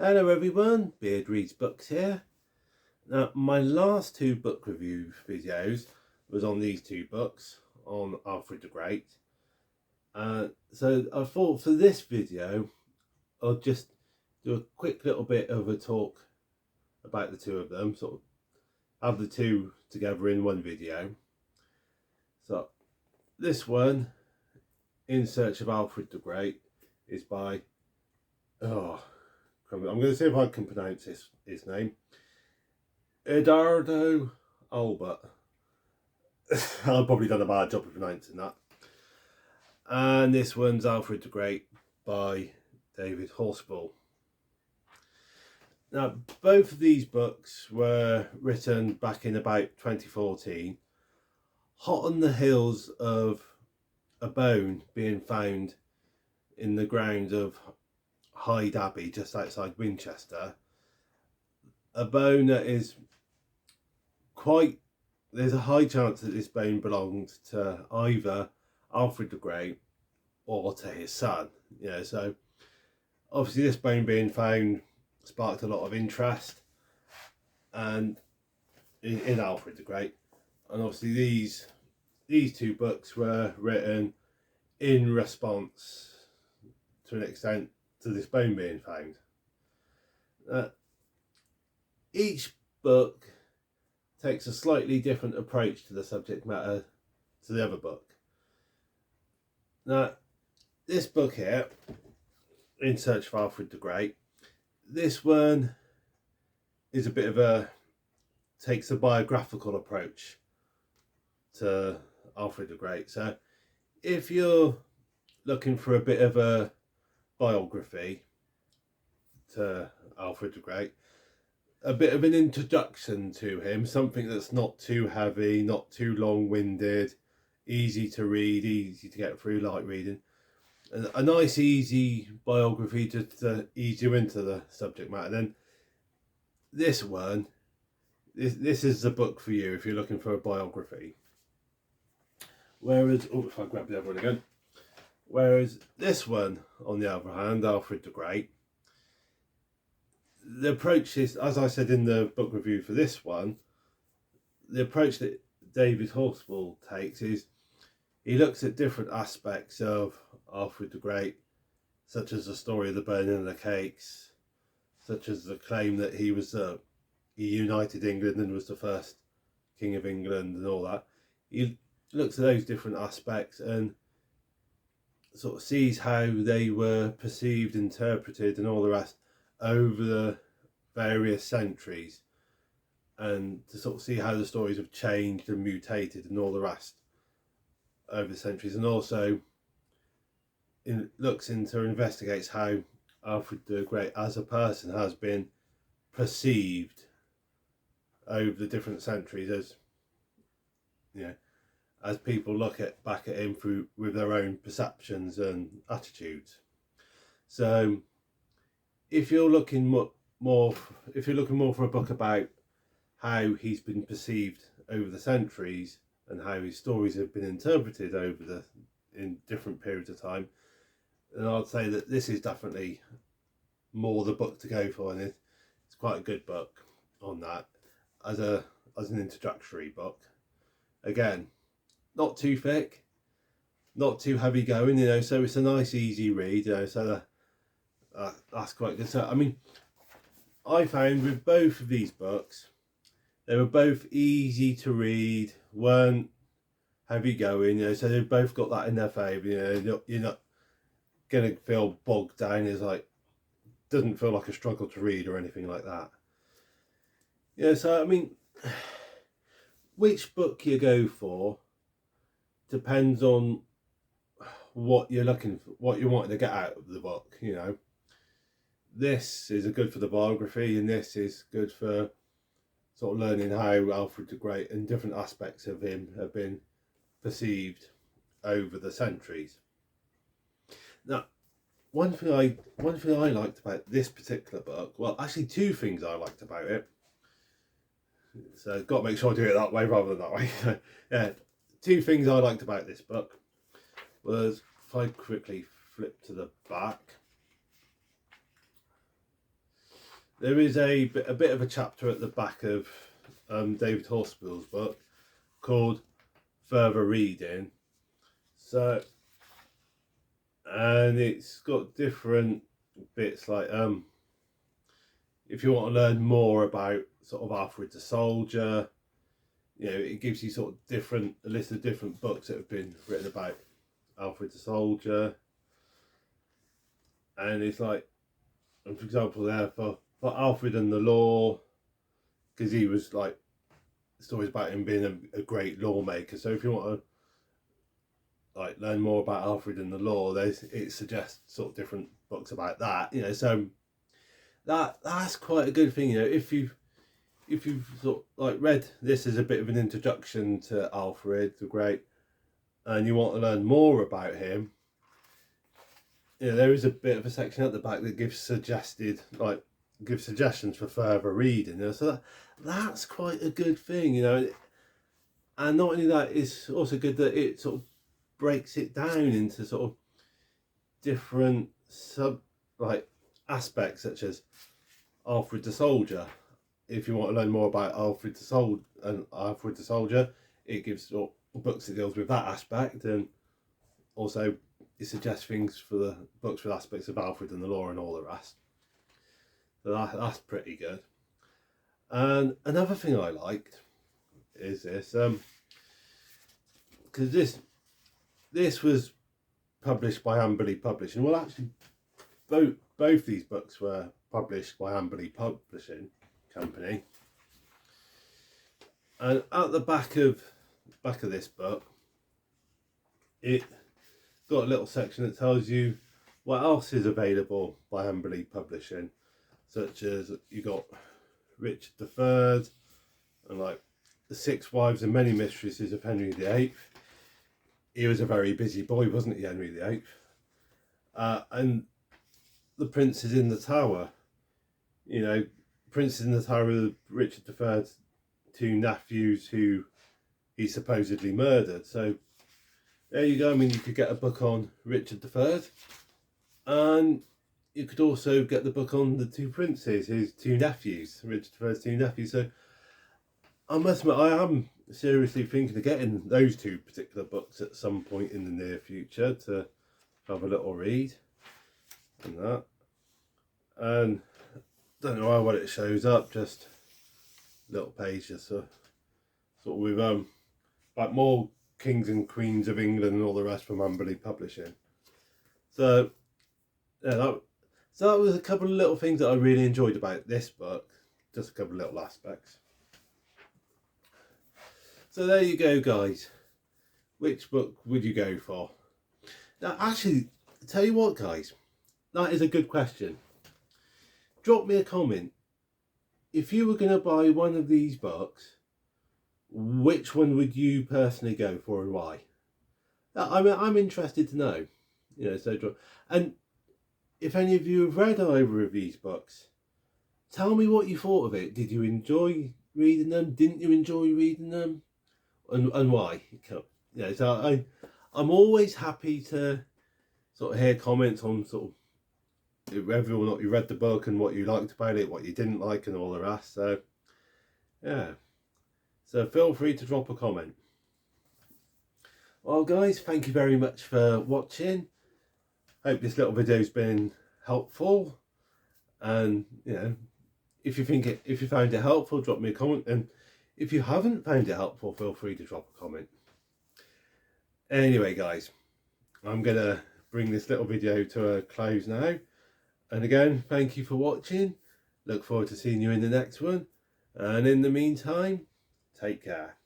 Hello everyone, Beard Reads Books here. Now my last two book review videos was on these two books, on Alfred the Great. So I thought for this video I'll just do a quick little bit of a talk about the two of them, sort of have the two together in one video. So this one, In Search of Alfred the Great, is by I'm going to see if I can pronounce his name. Edoardo Albert. I've probably done a bad job of pronouncing that. And this one's Alfred the Great by David Horspool. Now, both of these books were written back in about 2014, hot on the heels of a bone being found in the grounds of Hyde Abbey, just outside Winchester. A bone that is there's a high chance that this bone belonged to either Alfred the Great or to his son. So obviously this bone being found sparked a lot of interest and in Alfred the Great, and obviously these two books were written in response to an extent to this bone being found. Each book takes a slightly different approach to the subject matter to the other book. Now, this book here, In Search of Alfred the Great, this one is a bit of takes a biographical approach to Alfred the Great. So if you're looking for a bit of a biography to Alfred the Great, a bit of an introduction to him, something that's not too heavy, not too long-winded, easy to read, easy to get through, light reading, a nice easy biography just to ease you into the subject matter, then this one, this is the book for you if you're looking for a biography. Whereas, if I grab the other one again, whereas this one, on the other hand, Alfred the Great, the approach is, as I said in the book review for this one, the approach that David Horspool takes is he looks at different aspects of Alfred the Great, such as the story of the burning of the cakes, such as the claim that he united England and was the first King of England and all that. He looks at those different aspects and sort of sees how they were perceived, interpreted and all the rest over the various centuries, and to sort of see how the stories have changed and mutated and all the rest over the centuries, and also investigates how Alfred the Great as a person has been perceived over the different centuries, as people look back at him with their own perceptions and attitudes. So if you're looking more for a book about how he's been perceived over the centuries and how his stories have been interpreted in different periods of time, then I'd say that this is definitely more the book to go for, and it's quite a good book on that as an introductory book. Again, not too thick, not too heavy going, so it's a nice easy read, so that's quite good. So I mean, I found with both of these books, they were both easy to read, weren't heavy going, so they've both got that in their favour. You're not gonna feel bogged down. Doesn't feel like a struggle to read or anything like that. So I mean, which book you go for depends on what you're looking for, what you're wanting to get out of the book. This is good for the biography, and this is good for sort of learning how Alfred the Great and different aspects of him have been perceived over the centuries. Now, one thing I liked about this particular book, well, actually two things I liked about it. So got to make sure I do it that way rather than that way. Yeah, two things I liked about this book was, if I quickly flip to the back, there is a bit of a chapter at the back of David Horspool's book called Further Reading. So, and it's got different bits like if you want to learn more about sort of Alfred the Soldier, you know, it gives you sort of a list of different books that have been written about Alfred the Soldier. And it's like, and for example, there for Alfred and the Law, because he was like, stories about him being a great lawmaker. So if you want to like learn more about Alfred and the Law, it suggests sort of different books about that. You know, so that's quite a good thing. You know, if you've sort of like read this as a bit of an introduction to Alfred the Great, and you want to learn more about him, you know, there is a bit of a section at the back that gives suggestions for further reading. You know, so that's quite a good thing. You know, and not only that, it's also good that it sort of breaks it down into sort of different aspects, such as Alfred the Soldier. If you want to learn more about Alfred the Soldier, it gives sort of books that deals with that aspect, and also it suggests things for the books with aspects of Alfred and the Law and all the rest. So that's pretty good. And another thing I liked is this, because this was published by Amberley Publishing. Well, actually, both these books were published by Amberley Publishing Company. And at the back of this book, it got a little section that tells you what else is available by Amberley Publishing, such as you got Richard III and like The Six Wives and Many Mistresses of Henry VIII. He was a very busy boy, wasn't he, Henry VIII? And The Princes in the Tower. You know, Princes in the Tower of Richard III's two nephews who he supposedly murdered. So there you go. I mean, you could get a book on Richard III, and you could also get the book on the two princes, his two nephews, Richard III's two nephews. So I must admit, I am seriously thinking of getting those two particular books at some point in the near future to have a little read and that. And don't know how well it shows up, just little pages, so sort of with like more Kings and Queens of England and all the rest from Amberley Publishing. So yeah, that was a couple of little things that I really enjoyed about this book, just a couple of little aspects. So there you go, guys. Which book would you go for? Now, actually, tell you what, guys, that is a good question. Drop me a comment. If you were going to buy one of these books, which one would you personally go for and why? I'm interested to know. You know, so and if any of you have read either of these books, tell me what you thought of it. Did you enjoy reading them? Didn't you enjoy reading them? And why? You know, so I'm always happy to sort of hear comments on sort of whether or not you read the book and what you liked about it, what you didn't like, and all the rest. So yeah, so feel free to drop a comment. Well, guys, thank you very much for watching. Hope this little video's been helpful, and you know, if you found it helpful, drop me a comment, and if you haven't found it helpful, feel free to drop a comment. Anyway, guys, I'm gonna bring this little video to a close now. And again, thank you for watching. Look forward to seeing you in the next one. And in the meantime, take care.